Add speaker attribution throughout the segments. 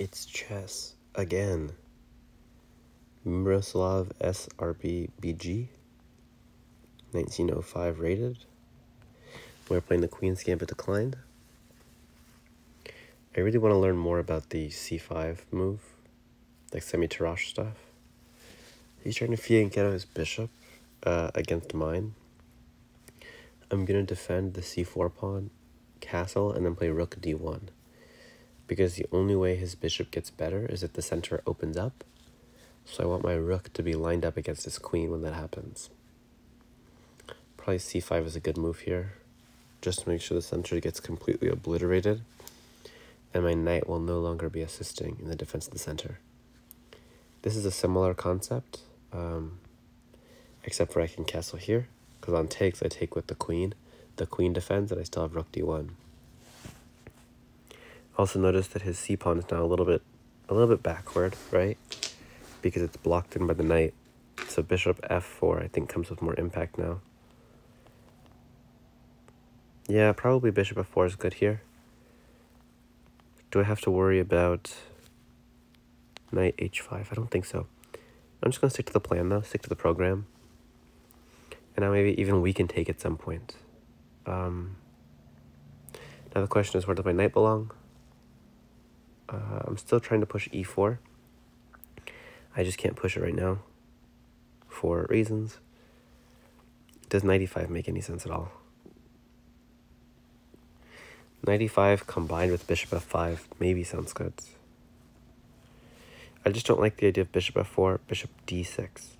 Speaker 1: It's chess again. Miroslav SRBBG, 1905 rated. We're playing the Queen's Gambit Declined. I really want to learn more about the c5 move, like semi-Tarrasch stuff. He's trying to flank out his bishop against mine. I'm going to defend the c4 pawn, castle, and then play rook d1. Because the only way his bishop gets better is if the center opens up. So I want my rook to be lined up against his queen when that happens. Probably c5 is a good move here, just to make sure the center gets completely obliterated, and my knight will no longer be assisting in the defense of the center. This is a similar concept, except for I can castle here, because on takes I take with the queen defends, and I still have rook d1. Also notice that his c-pawn is now a little bit backward, right? Because it's blocked in by the knight. So bishop f4 I think comes with more impact now. Yeah, probably bishop f4 is good here. Do I have to worry about knight h5? I don't think so. I'm just going to stick to the plan now, stick to the program. And now maybe even we can take at some point. Now the question is, where does my knight belong? I'm still trying to push e4. I just can't push it right now for reasons. Does knight e5 make any sense at all? Knight e5 combined with bishop f5 maybe sounds good. I just don't like the idea of bishop f4, bishop d6.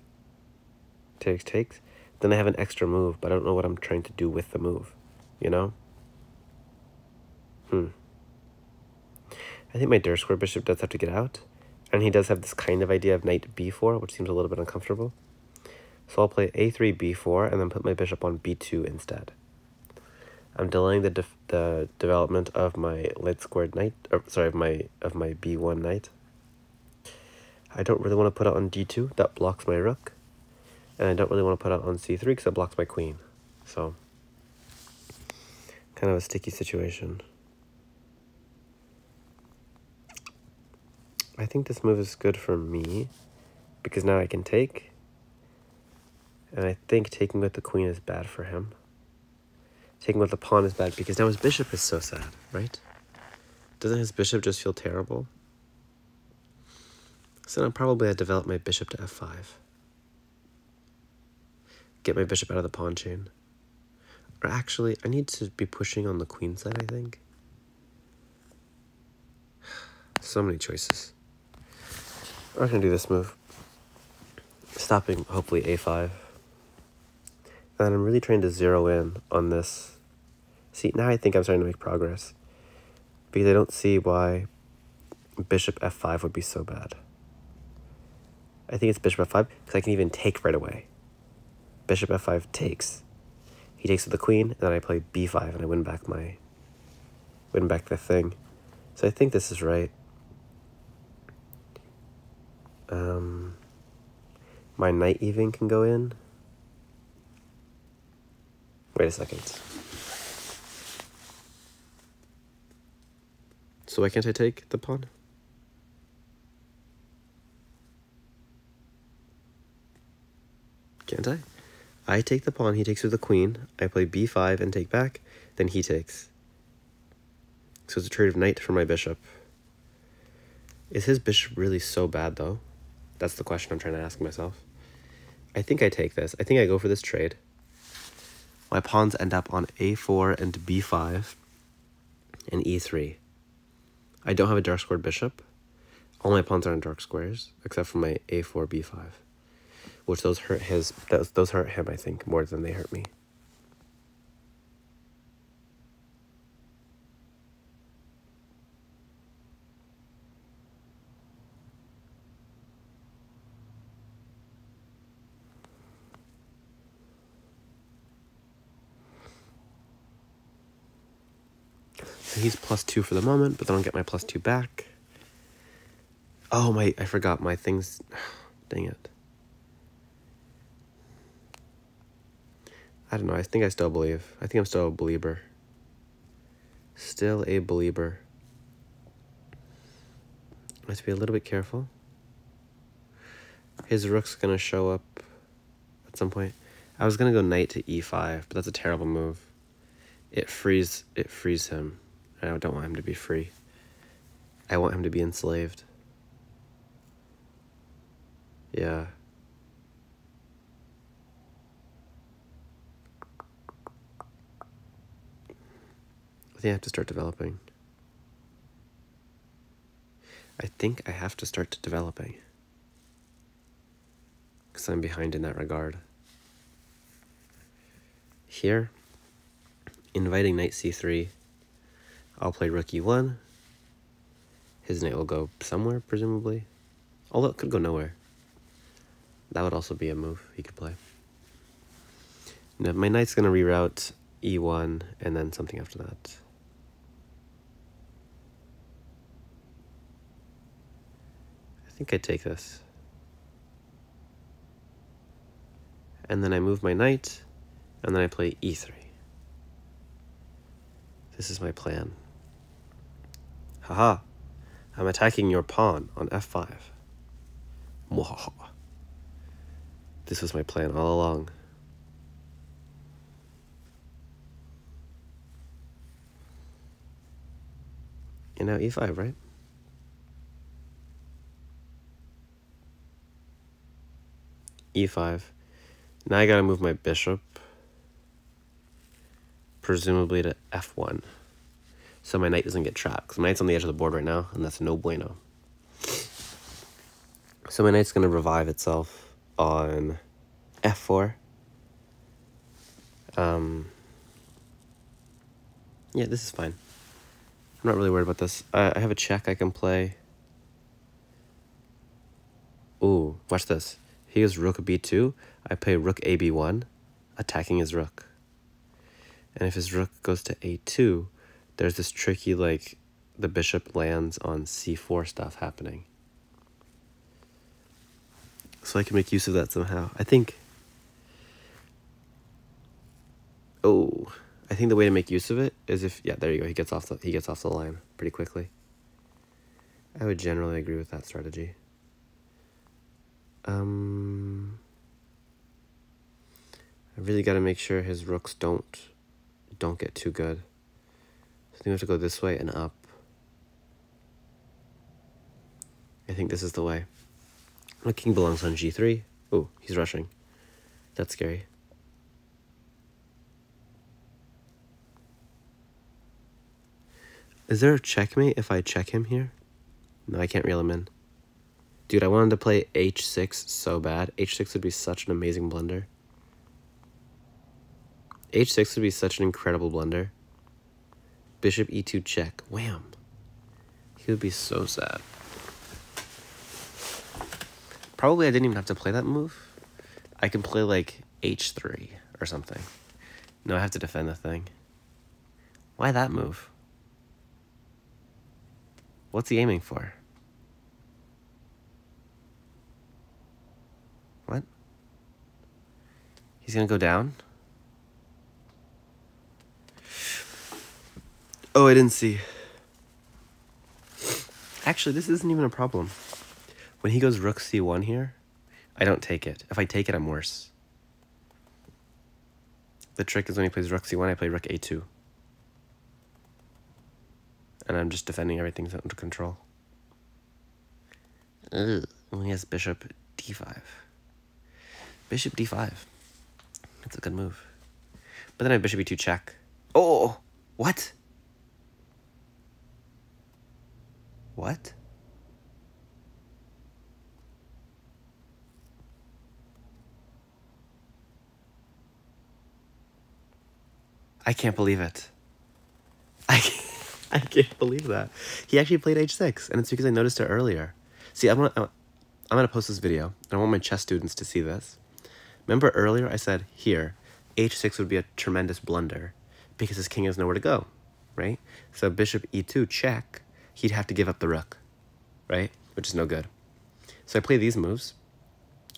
Speaker 1: Takes. Then I have an extra move, but I don't know what I'm trying to do with the move, you know? I think my der square bishop does have to get out, and he does have this kind of idea of knight b4, which seems a little bit uncomfortable. So I'll play a3, b4, and then put my bishop on b2 instead. I'm delaying the development of my lead squared knight, of my b1 knight. I don't really want to put it on d2, that blocks my rook. And I don't really want to put it on c3 because it blocks my queen. So, kind of a sticky situation. I think this move is good for me because now I can take. And I think taking with the queen is bad for him. Taking with the pawn is bad because now his bishop is so sad, right? Doesn't his bishop just feel terrible? So now probably I develop my bishop to f5. Get my bishop out of the pawn chain. Or actually, I need to be pushing on the queen side, I think. So many choices. I'm not going to do this move. Stopping, hopefully, a5. And I'm really trying to zero in on this. See, now I think I'm starting to make progress. Because I don't see why bishop f5 would be so bad. I think it's bishop f5 because I can even take right away. Bishop f5 takes. He takes with the queen, and then I play b5, and I win back the thing. So I think this is right. My knight even can go in. Wait a second. So why can't I take the pawn? Can't I? I take the pawn, he takes with the queen. I play b5 and take back, then he takes. So it's a trade of knight for my bishop. Is his bishop really so bad, though? That's the question I'm trying to ask myself. I think I take this. I think I go for this trade. My pawns end up on a4 and b5 and e3. I don't have a dark squared bishop. All my pawns are on dark squares, except for my a4, b5. Which those hurt him, I think, more than they hurt me. So he's +2 for the moment, but then I'll get my +2 back. Oh, I forgot my things. Dang it. I don't know. I think I still believe. I think I'm still a believer. Still a believer. I have to be a little bit careful. His rook's gonna show up at some point. I was gonna go knight to e5, but that's a terrible move. It frees him. I don't want him to be free. I want him to be enslaved. Yeah. I think I have to start developing. Because I'm behind in that regard. Here, inviting knight c3. I'll play rook e1. His knight will go somewhere, presumably. Although it could go nowhere. That would also be a move he could play. Now, my knight's going to reroute e1 and then something after that. I think I take this. And then I move my knight, and then I play e3. This is my plan. Haha, I'm attacking your pawn on f5. Mwahaha. This was my plan all along. And now e5, right? e5. Now I gotta move my bishop, presumably to f1. So my knight doesn't get trapped, because my knight's on the edge of the board right now, and that's no bueno. So my knight's gonna revive itself on f4. Yeah, this is fine. I'm not really worried about this. I have a check I can play. Ooh, watch this. He goes rook b2. I play rook ab1, attacking his rook. And if his rook goes to a2, there's this tricky, like, the bishop lands on c4 stuff happening. So I can make use of that somehow. I think the way to make use of it is if, yeah, there you go. He gets off the line pretty quickly. I would generally agree with that strategy. I really got to make sure his rooks don't get too good. So I think we have to go this way and up. I think this is the way. My king belongs on g3. Oh, he's rushing. That's scary. Is there a checkmate if I check him here? No, I can't reel him in. Dude, I wanted to play h6 so bad. h6 would be such an amazing blunder. h6 would be such an incredible blunder. Bishop e2 check. Wham. He would be so sad. Probably I didn't even have to play that move. I can play like h3 or something. No, I have to defend the thing. Why that move? What's he aiming for? What? He's gonna go down? Oh, I didn't see. Actually, this isn't even a problem. When he goes rook c1 here, I don't take it. If I take it, I'm worse. The trick is when he plays rook c1, I play rook a2. And I'm just defending everything under control. Ugh. Well, he has bishop d5. Bishop d5. That's a good move. But then I have bishop e2 check. Oh! What? What? I can't believe it. I can't believe that. He actually played h6, and it's because I noticed it earlier. See, I'm gonna post this video, and I want my chess students to see this. Remember earlier I said, here, h6 would be a tremendous blunder, because his king has nowhere to go, right? So bishop e2 check, he'd have to give up the rook, right? Which is no good. So I play these moves,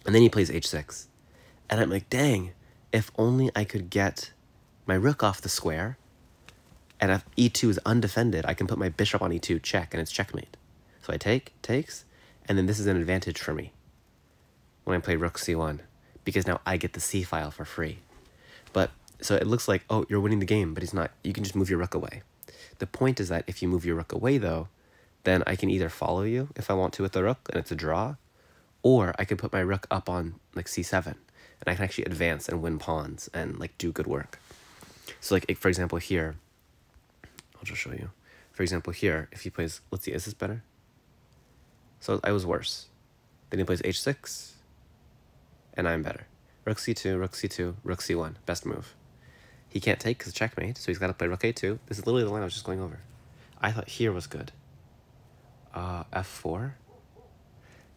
Speaker 1: and then he plays h6. And I'm like, dang, if only I could get my rook off the square, and if e2 is undefended, I can put my bishop on e2 check, and it's checkmate. So I takes, and then this is an advantage for me when I play rook c1, because now I get the c file for free. But, so it looks like, oh, you're winning the game, but he's not. You can just move your rook away. The point is that if you move your rook away, though, then I can either follow you if I want to with the rook, and it's a draw, or I can put my rook up on, like, c7, and I can actually advance and win pawns and, like, do good work. So, like, for example, here, I'll just show you. For example, here, if he plays, let's see, is this better? So I was worse. Then he plays h6, and I'm better. Rook c2, rook c2, rook c1, best move. He can't take because checkmate, so he's got to play rook a2. This is literally the line I was just going over. I thought here was good. F4,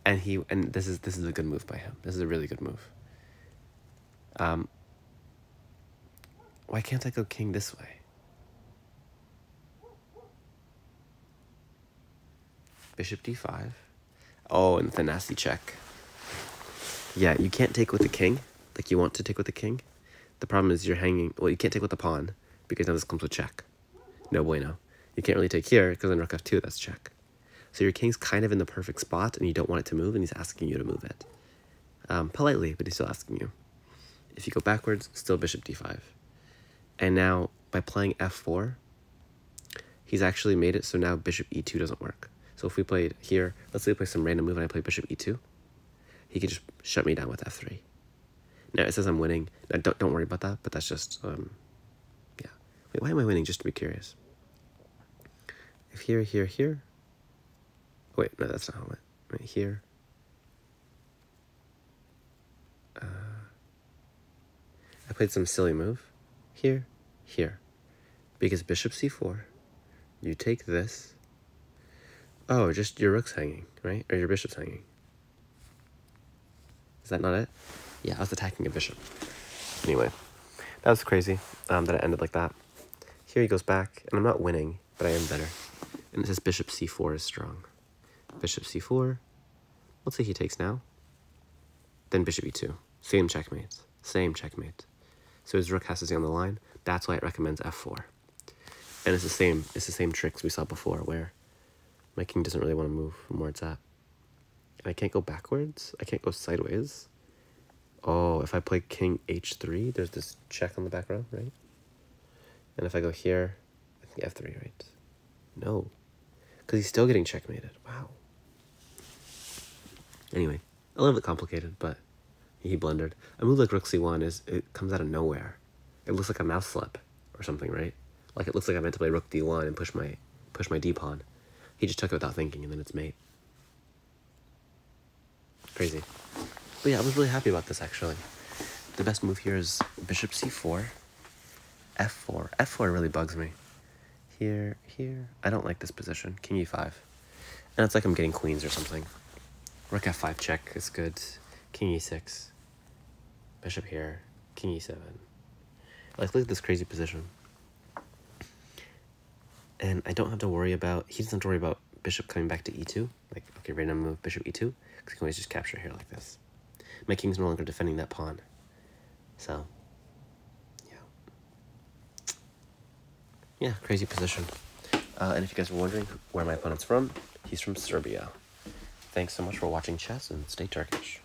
Speaker 1: and this is a good move by him. This is a really good move. Why can't I go king this way? Bishop d5. Oh, and the nasty check. Yeah, you can't take with the king, like you want to take with the king. The problem is you're hanging, well, you can't take with the pawn, because now this comes with check. No bueno. You can't really take here, because on rook f2, that's check. So your king's kind of in the perfect spot, and you don't want it to move, and he's asking you to move it. Politely, but he's still asking you. If you go backwards, still bishop d5. And now, by playing f4, he's actually made it so now bishop e2 doesn't work. So if we played here, let's say we play some random move and I play bishop e2, he could just shut me down with f3. Now it says I'm winning. Now don't worry about that, but that's just, yeah. Wait, why am I winning? Just to be curious. If here, here, here. Wait, no, that's not how it went. Right here. I played some silly move. Here, here. Because bishop c4, you take this. Oh, just your rook's hanging, right? Or your bishop's hanging. Is that not it? Yeah, I was attacking a bishop. Anyway, that was crazy that it ended like that. Here he goes back, and I'm not winning, but I am better. And it says bishop c4 is strong. Bishop c4. Let's say he takes now. Then bishop e2. Same checkmate. Same checkmate. So his rook has to stay on the line. That's why it recommends f4. And it's the same tricks we saw before where my king doesn't really want to move from where it's at. And I can't go backwards. I can't go sideways. Oh, if I play king h3, there's this check on the back row, right? And if I go here, I think f3, right? No. Because he's still getting checkmated. Wow. Anyway, a little bit complicated, but he blundered. A move like rook c1 it comes out of nowhere. It looks like a mouse slip or something, right? Like it looks like I meant to play rook d1 and push my d-pawn. He just took it without thinking, and then it's mate. Crazy. But yeah, I was really happy about this, actually. The best move here is bishop c4, f4. f4 really bugs me. Here, here. I don't like this position. King e5. And it's like I'm getting queens or something. Rook f5 check is good. King e6. Bishop here. King e7. Like, look at this crazy position. And I don't have to worry about, he doesn't have to worry about bishop coming back to e2. Like, okay, random move bishop e2. Because he can always just capture here like this. My king's no longer defending that pawn. So, yeah. Yeah, crazy position. And if you guys were wondering where my opponent's from, he's from Serbia. Thanks so much for watching chess, and stay Turkish.